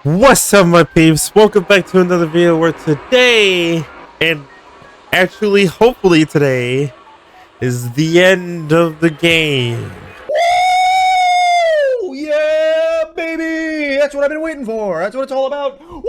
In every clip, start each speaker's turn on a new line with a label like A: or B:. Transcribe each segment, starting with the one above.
A: What's up, my peeps? Welcome back to another video where today, and actually hopefully today, is the end of the game.
B: Woo! Yeah, baby! That's what I've been waiting for. That's what it's all about. Woo!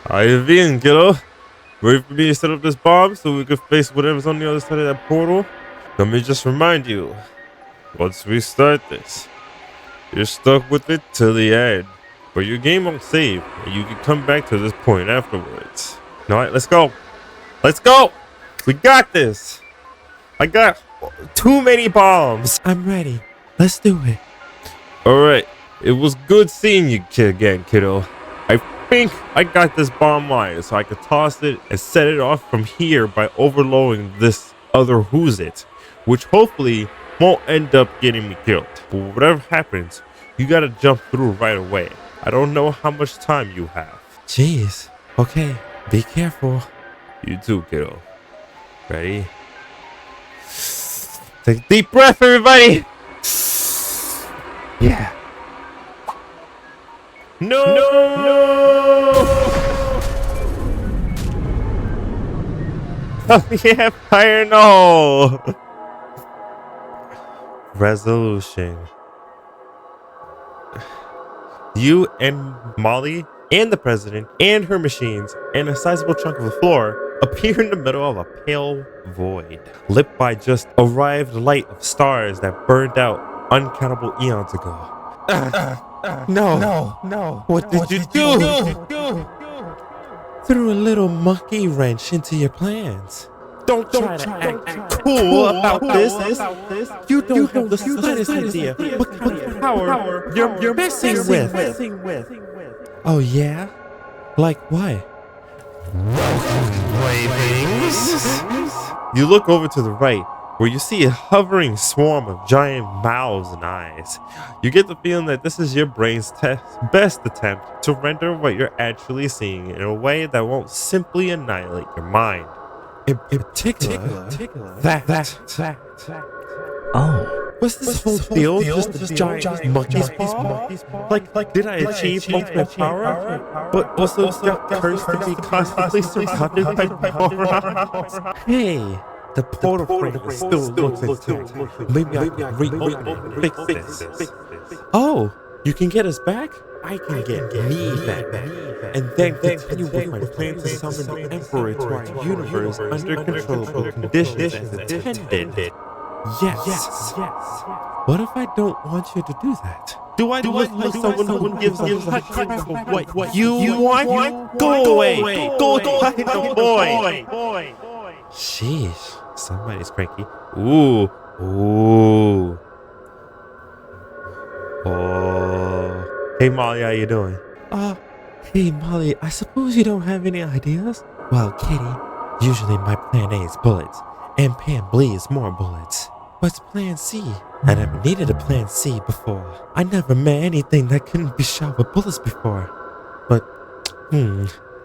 A: How you feeling, kiddo? Ready for me to set up this bomb so we can face whatever's on the other side of that portal? Let me just remind you, once we start this, you're stuck with it till the end. But your game won't save, and you can come back to this point afterwards. Alright, let's go. Let's go! We got this! I got too many bombs! I'm ready. Let's do it. Alright, it was good seeing you again, kiddo. I think I got this bomb line, so I could toss it and set it off from here by overloading this other who's it, which hopefully won't end up getting me killed. But whatever happens, you gotta jump through right away. I don't know how much time you have. Jeez. Okay, be careful. You too, kiddo. Ready? Take a deep breath, everybody! Yeah. No! Oh, yeah, fire, no! Resolution. You and Molly and the president and her machines and a sizable chunk of the floor appear in the middle of a pale void, lit by just arrived light of stars that burned out uncountable eons ago. No. What did you do? Threw a little monkey wrench into your plans. Don't try to act cool about this. You don't have the slightest idea what kind of power you're messing with. Oh yeah? Like what? You look over to the right, where you see a hovering swarm of giant mouths and eyes. You get the feeling that this is your brain's best attempt to render what you're actually seeing in a way that won't simply annihilate your mind. In particular, that. Oh. Was this whole field just a giant monkey's paw? Like, did I achieve ultimate power? But also got cursed to be constantly surrounded by power? Hey, the portal frame is still looks intact. Maybe I can reopen it and fix this. Oh, you can get us back? I can get me back, and then continue with my plan to summon the Emperor to our universe under controllable conditions as intended. Yes. What if I don't want you to do that? Do I look like someone who gives a crap of what you want? Go away! Go find the boy! Sheesh, somebody's cranky. Ooh. Oh. Hey Molly, how you doing? Hey Molly, I suppose you don't have any ideas? Well, Kitty, usually my plan A is bullets, and Pam bleeds more bullets. What's plan C? I never needed a plan C before. I never met anything that couldn't be shot with bullets before. But,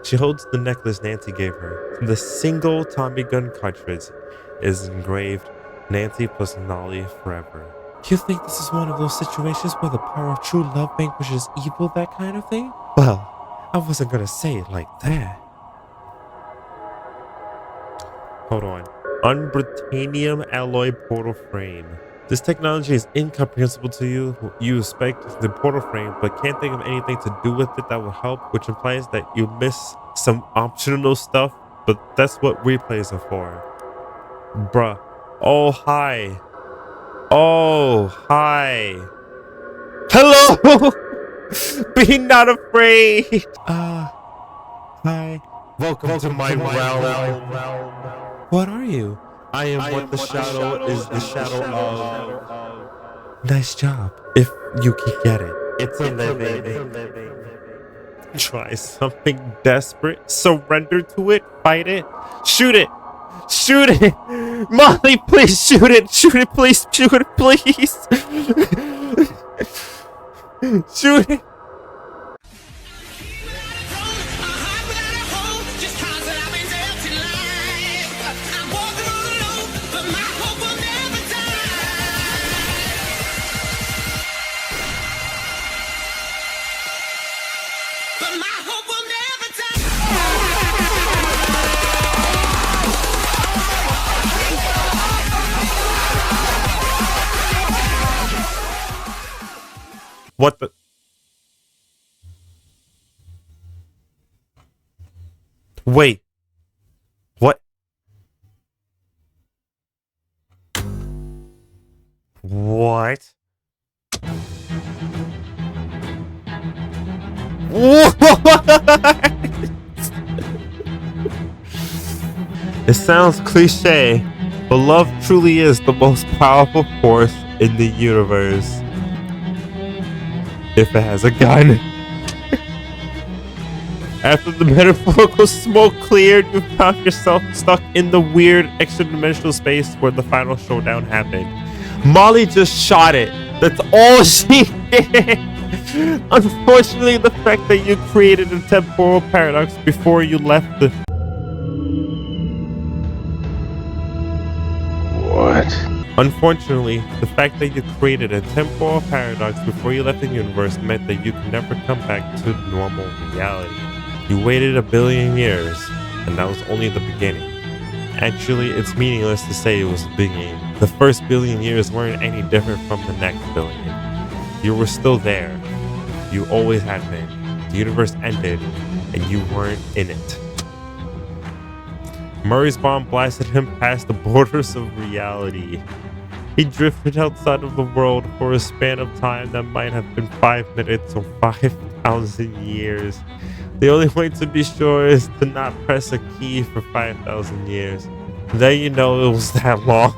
A: she holds the necklace Nancy gave her. The single Tommy gun cartridge is engraved Nancy plus Nolly forever. You think this is one of those situations where the power of true love vanquishes evil, that kind of thing? Well, I wasn't gonna say it like that. Hold on. Unbritanium alloy portal frame. This technology is incomprehensible to you. You expect the portal frame, but can't think of anything to do with it that will help, which implies that you miss some optional stuff, but that's what replays are for. Bruh. Oh, hi. Hello! Be not afraid! Hi. Welcome to my realm. What are you? I am what the shadow is the shadow of. Nice job. If you can get it. It's a living. Try something desperate. Surrender to it. Fight it. Shoot it. Shoot it! Molly, please shoot it! Shoot it, please! Shoot it, please! Shoot it!
C: But my hope will never die.
A: What the? Wait. What? What? What? It sounds cliche, but love truly is the most powerful force in the universe. If it has a gun. After the metaphorical smoke cleared, you found yourself stuck in the weird extra-dimensional space where the final showdown happened. Molly just shot it. That's all she did. Unfortunately, the fact that you created a temporal paradox before you left the...
D: What?
A: Unfortunately, the fact that you created a temporal paradox before you left the universe meant that you could never come back to normal reality. You waited 1 billion years, and that was only the beginning. Actually, it's meaningless to say it was the beginning. The first 1 billion years weren't any different from the next billion. You were still there. You always had been. The universe ended, and you weren't in it. Murray's bomb blasted him past the borders of reality. He drifted outside of the world for a span of time that might have been 5 minutes or 5,000 years. The only way to be sure is to not press a key for 5,000 years. Then you know it was that long.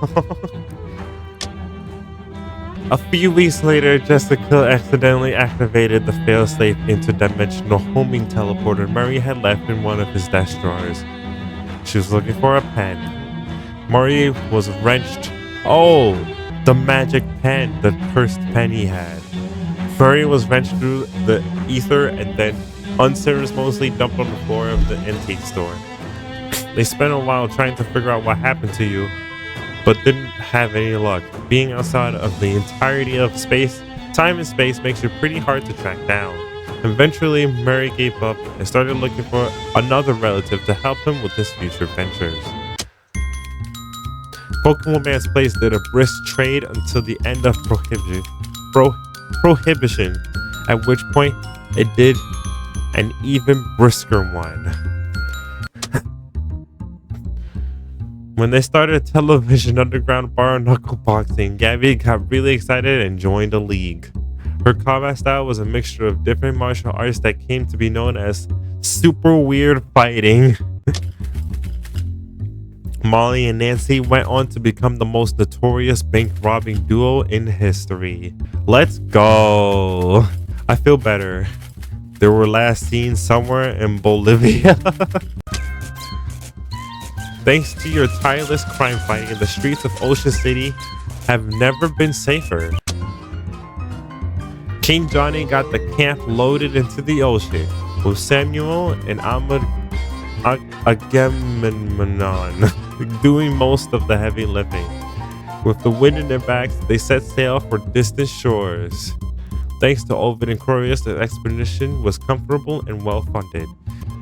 A: A few weeks later, Jessica accidentally activated the failsafe interdimensional homing teleporter Murray had left in one of his desk drawers. She was looking for a pen. Murray was wrenched. Oh, the magic pen, the cursed pen he had. Murray was wrenched through the ether and then unceremoniously dumped on the floor of the antique store. They spent a while trying to figure out what happened to you, but didn't have any luck. Being outside of the entirety of space, time and space makes you pretty hard to track down. Eventually, Murray gave up and started looking for another relative to help him with his future ventures. Pokemon Man's Place did a brisk trade until the end of Prohibition, at which point it did an even brisker one. When they started television underground bar knuckle boxing, Gabby got really excited and joined a league. Her combat style was a mixture of different martial arts that came to be known as super weird fighting. Molly and Nancy went on to become the most notorious bank robbing duo in history. Let's go. I feel better. They were last seen somewhere in Bolivia. Thanks to your tireless crime fighting, the streets of Ocean City have never been safer. King Johnny got the camp loaded into the ocean, with Samuel and Agamemnon doing most of the heavy lifting. With the wind in their backs, they set sail for distant shores. Thanks to Ovid and Curious, the expedition was comfortable and well-funded.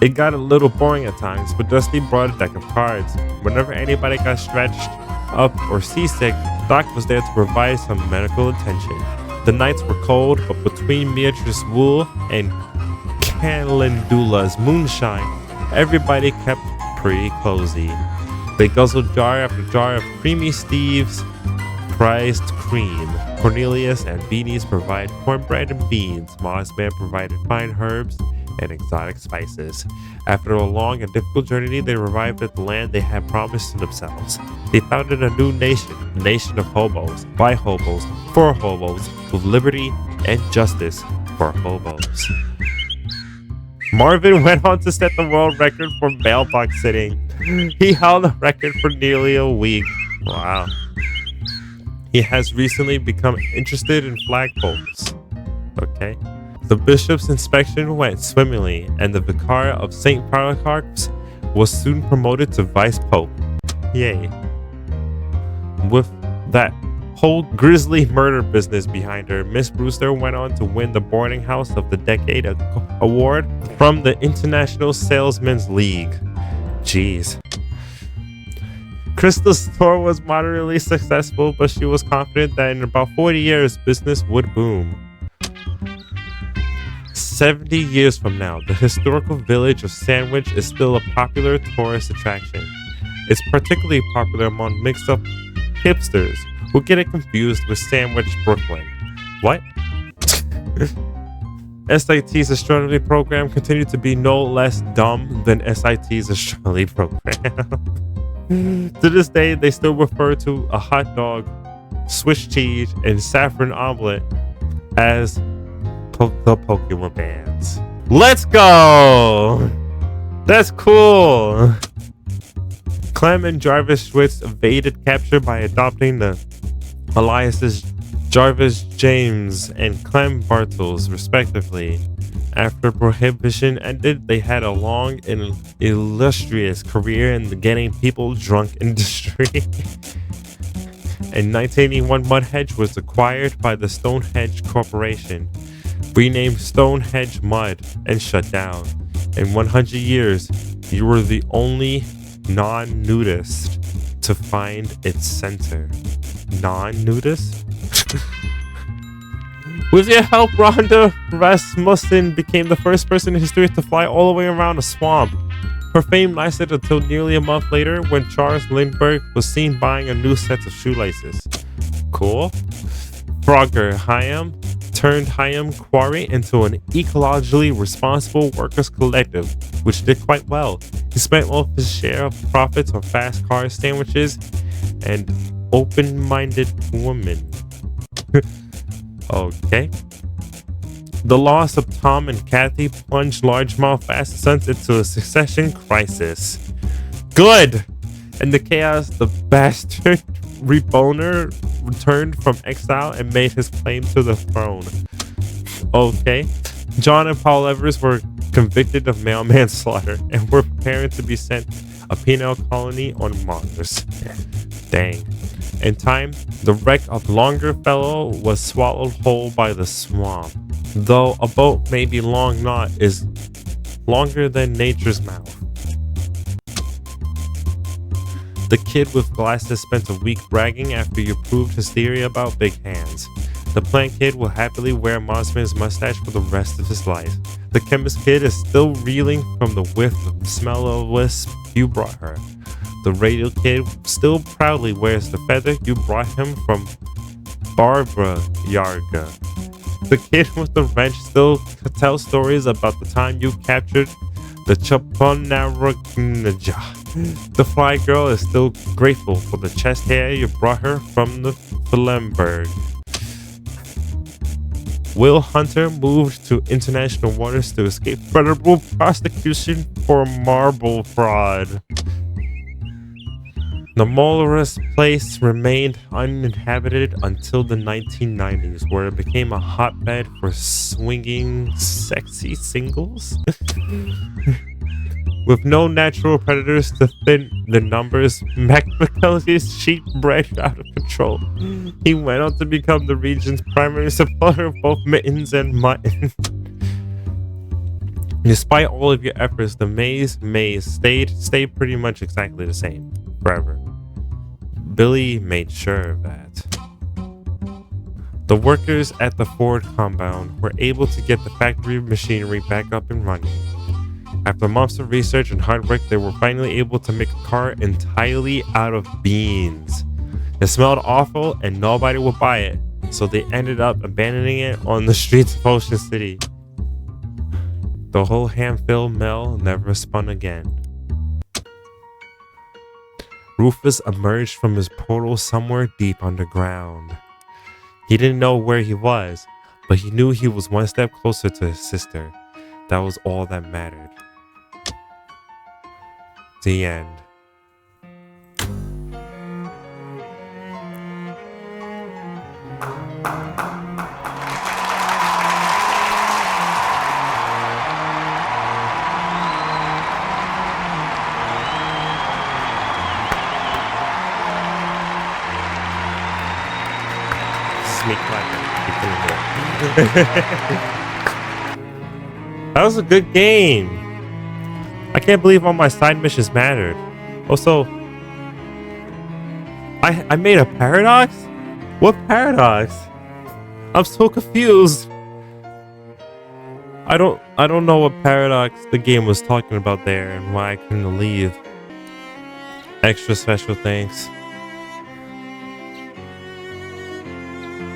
A: It got a little boring at times, but Dusty brought a deck of cards. Whenever anybody got stretched up or seasick, Doc was there to provide some medical attention. The nights were cold, but between Beatrice Wool and Calendula's moonshine, everybody kept pretty cozy. They guzzled jar after jar of Creamy Steve's prized cream. Cornelius and Beanies provide cornbread and beans. Mossman provided fine herbs and exotic spices. After a long and difficult journey, they arrived at the land they had promised to themselves. They founded a new nation, a nation of hobos, by hobos, for hobos, with liberty and justice for hobos. Marvin went on to set the world record for mailbox sitting. He held a record for nearly a week. Wow. He has recently become interested in flagpoles. Okay. The bishop's inspection went swimmingly, and the vicar of St. Polycarp's was soon promoted to vice pope. Yay. With that, whole grisly murder business behind her, Miss Brewster went on to win the Boarding House of the Decade award from the International Salesmen's League. Jeez. Crystal's store was moderately successful, but she was confident that in about 40 years, business would boom. 70 years from now, the historical village of Sandwich is still a popular tourist attraction. It's particularly popular among mixed-up hipsters who get it confused with Sandwich, Brooklyn. What? SIT's astronomy program continued to be no less dumb than SIT's astronomy program. To this day, they still refer to a hot dog, Swiss cheese, and saffron omelet as the Pokemon bands. Let's go! That's cool! Clem and Jarvis Schwitz evaded capture by adopting the aliases Jarvis James and Clem Bartels, respectively. After Prohibition ended, they had a long and illustrious career in the getting people drunk industry. In 1981, Mudhedge was acquired by the Stonehenge Corporation, renamed Stonehenge Mud, and shut down. In 100 years, you were the only non-nudist to find its center. Non-nudist? With your help, Rhonda Rasmussen became the first person in history to fly all the way around a swamp. Her fame lasted until nearly a month later when Charles Lindbergh was seen buying a new set of shoelaces. Cool. Frogger Hayam turned Hayam Quarry into an ecologically responsible workers' collective, which did quite well. He spent most of his share of profits on fast car sandwiches and open-minded women. Okay. The loss of Tom and Kathy plunged largemouth fast sons into a succession crisis. Good! In the chaos, the bastard Reboner returned from exile and made his claim to the throne. Okay. John and Paul Evers were convicted of male manslaughter and were preparing to be sent a penal colony on Mars. Dang. In time, the wreck of Longfellow was swallowed whole by the swamp. Though a boat may be long, not is longer than nature's mouth. The kid with glasses spent a week bragging after you proved his theory about big hands. The plant kid will happily wear Mossman's mustache for the rest of his life. The chemist kid is still reeling from the whiff of smell of wisp you brought her. The radio kid still proudly wears the feather you brought him from Barbara Yarga. The kid with the wrench still tells stories about the time you captured the Chaponaragnaja. The fly girl is still grateful for the chest hair you brought her from the Flemberg. Will Hunter moved to international waters to escape federal prosecution for marble fraud. The Molorus place remained uninhabited until the 1990s, where it became a hotbed for swinging sexy singles. With no natural predators to thin the numbers, McMcKelly's sheep bred out of control. He went on to become the region's primary supplier of both mittens and mutton. Despite all of your efforts, the maze stayed pretty much exactly the same forever. Billy made sure of that. The workers at the Ford compound were able to get the factory machinery back up and running. After months of research and hard work, they were finally able to make a car entirely out of beans. It smelled awful and nobody would buy it, so they ended up abandoning it on the streets of Ocean City. The whole ham-filled mill never spun again. Rufus emerged from his portal somewhere deep underground. He didn't know where he was, but he knew he was one step closer to his sister. That was all that mattered. The end. me clapping. That was a good game. I can't believe all my side missions mattered. Also, I made a paradox? What paradox? I'm so confused. I don't know what paradox the game was talking about there and why I couldn't leave. Extra special thanks.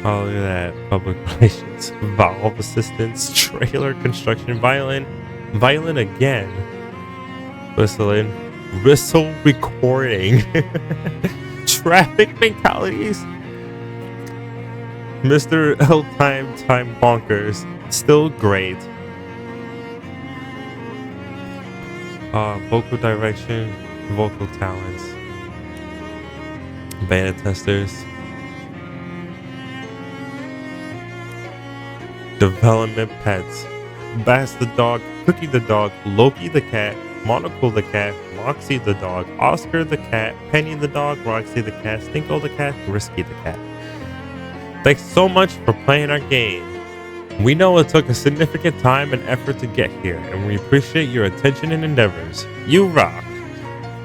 A: Oh, look at that. Public relations, Valve assistance, trailer construction, violin again. Whistling, whistle recording, traffic fatalities. Mr. L time bonkers, still great. Vocal direction, vocal talents, beta testers, development pets, Bass the dog, Cookie the dog, Loki the cat, Monocle the cat, Moxie the dog, Oscar the cat, Penny the dog, Roxy the cat, Stinko the cat, Risky the cat. Thanks so much for playing our game. We know it took a significant time and effort to get here, and we appreciate your attention and endeavors. You rock!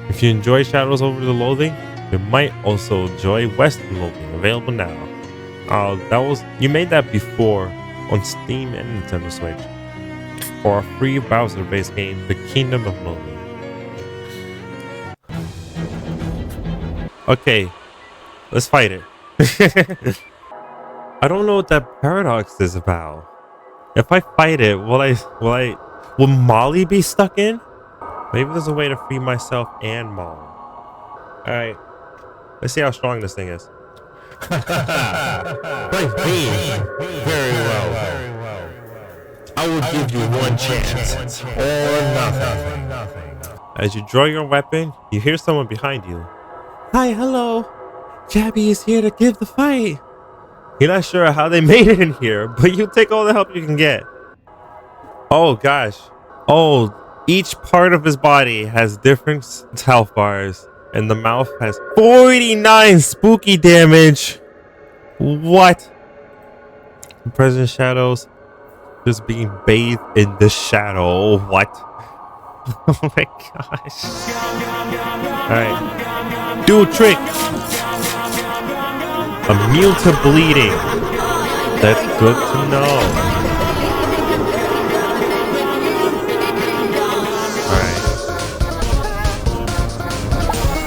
A: If you enjoy Shadows Over the Loathing, you might also enjoy Western Loathing, available now. You made that before on Steam and Nintendo Switch for a free browser-based game, The Kingdom of Loathing. Okay, let's fight it. I don't know what that paradox is about. If I fight it, will Molly be stuck in? Maybe there's a way to free myself and Molly. Alright. Let's see how strong this thing is.
D: Very well. I will give you one chance or nothing.
A: As you draw your weapon, you hear someone behind you. Hi, hello. Jabby is here to give the fight. You're not sure how they made it in here, but you take all the help you can get. Oh gosh. Oh, each part of his body has different health bars, and the mouth has 49 spooky damage. What? President Shadows just being bathed in the shadow. What? Oh my gosh. Alright. Do a trick. Immune to bleeding. That's good to know. Alright.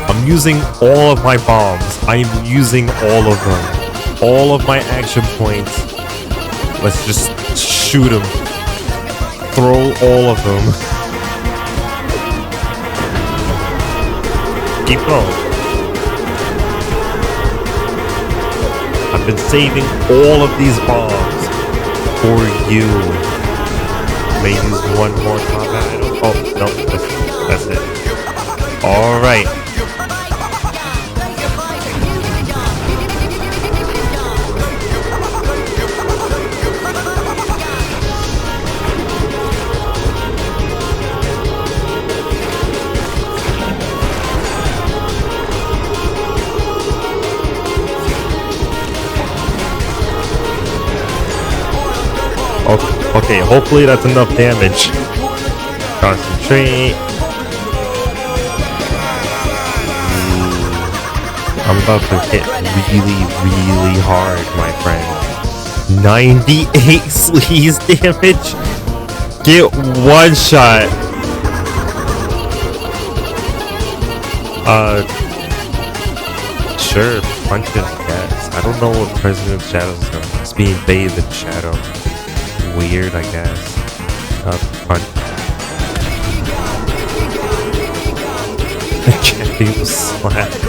A: I'm using all of my bombs. I'm using all of them. All of my action points. Let's just shoot them. Throw all of them. Keep going. I've been saving all of these bombs for you. May use one more combat item. Oh, no, that's it. Alright. Okay, hopefully that's enough damage. Concentrate. I'm about to hit really hard, my friend. 98 sleaze damage? Get one shot. Sure, punch it, I guess. I don't know what President Shadow's doing. It's being bathed in shadow. Weird, I guess. Punch. Jeffy was slapped.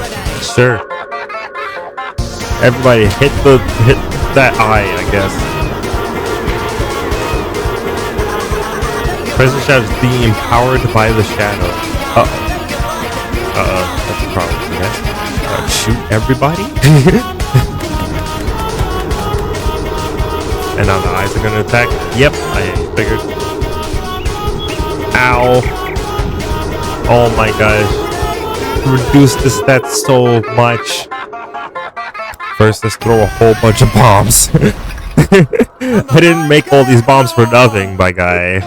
A: Sure. Everybody hit that eye, I guess. President Shadow is being empowered by the shadow. That's a problem, I guess. Shoot everybody? And now the eyes are gonna attack. Yep, I figured. Ow. Oh my gosh. Reduced the stats so much. First, let's throw a whole bunch of bombs. I didn't make all these bombs for nothing, my guy.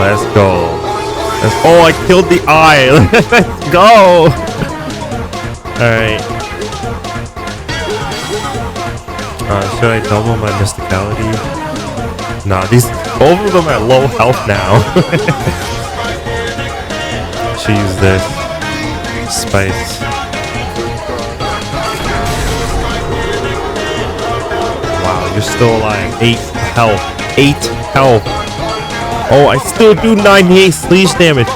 A: Let's go. Oh, I killed the eye. Let's go. Alright. Should I double my mysticality? Nah, both of them at low health now. Should use this. Spice. Wow, you're still alive. 8 health. 8 health. Oh, I still do 98 sleeve damage.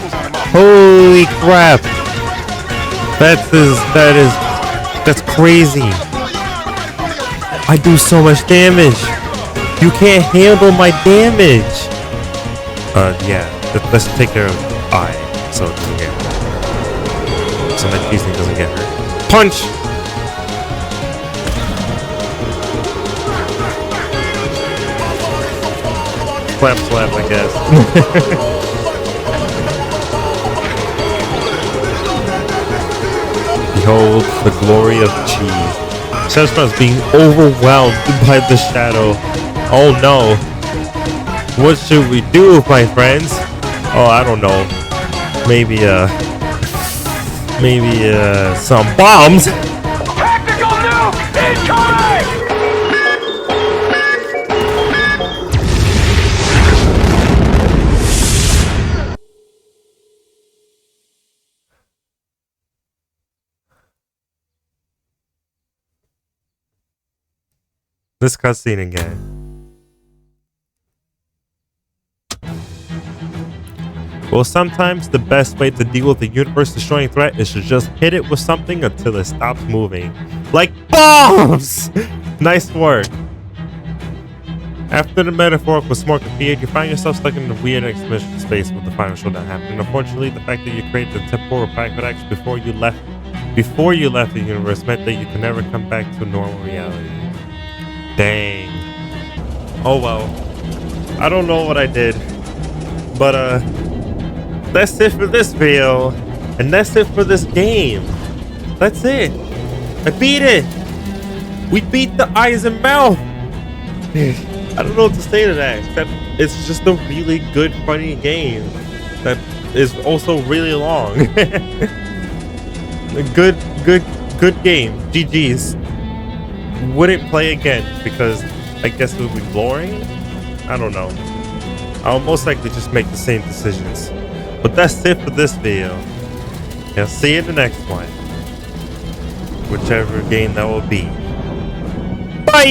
A: Holy crap. That's crazy. I do so much damage. You can't handle my damage. Yeah. Let's take care of I, so it doesn't get hurt. So my cheesing doesn't get hurt. Punch! Slap, I guess. Behold the glory of cheese. Chestnut's being overwhelmed by the shadow. Oh no. What should we do, my friends? Oh, I don't know. Maybe some bombs.
C: Tactical nuke incoming!
A: This cutscene again. Well, sometimes the best way to deal with a universe-destroying threat is to just hit it with something until it stops moving. Like bombs! Nice work. After the metaphorical smoke appeared, you find yourself stuck in a weird exhibition space with the final showdown happening. Unfortunately, the fact that you created the temporal paradox before you left the universe meant that you could never come back to normal reality. Dang. Oh well. I don't know what I did. But that's it for this video. And that's it for this game. That's it. I beat it. We beat the eyes and mouth. I don't know what to say to that, except it's just a really good, funny game that is also really long. A good game. GG's. Wouldn't play again because I guess it would be boring. I don't know. I'll most likely just make the same decisions. But that's it for this video. I'll see you in the next one. Whichever game that will be. Bye!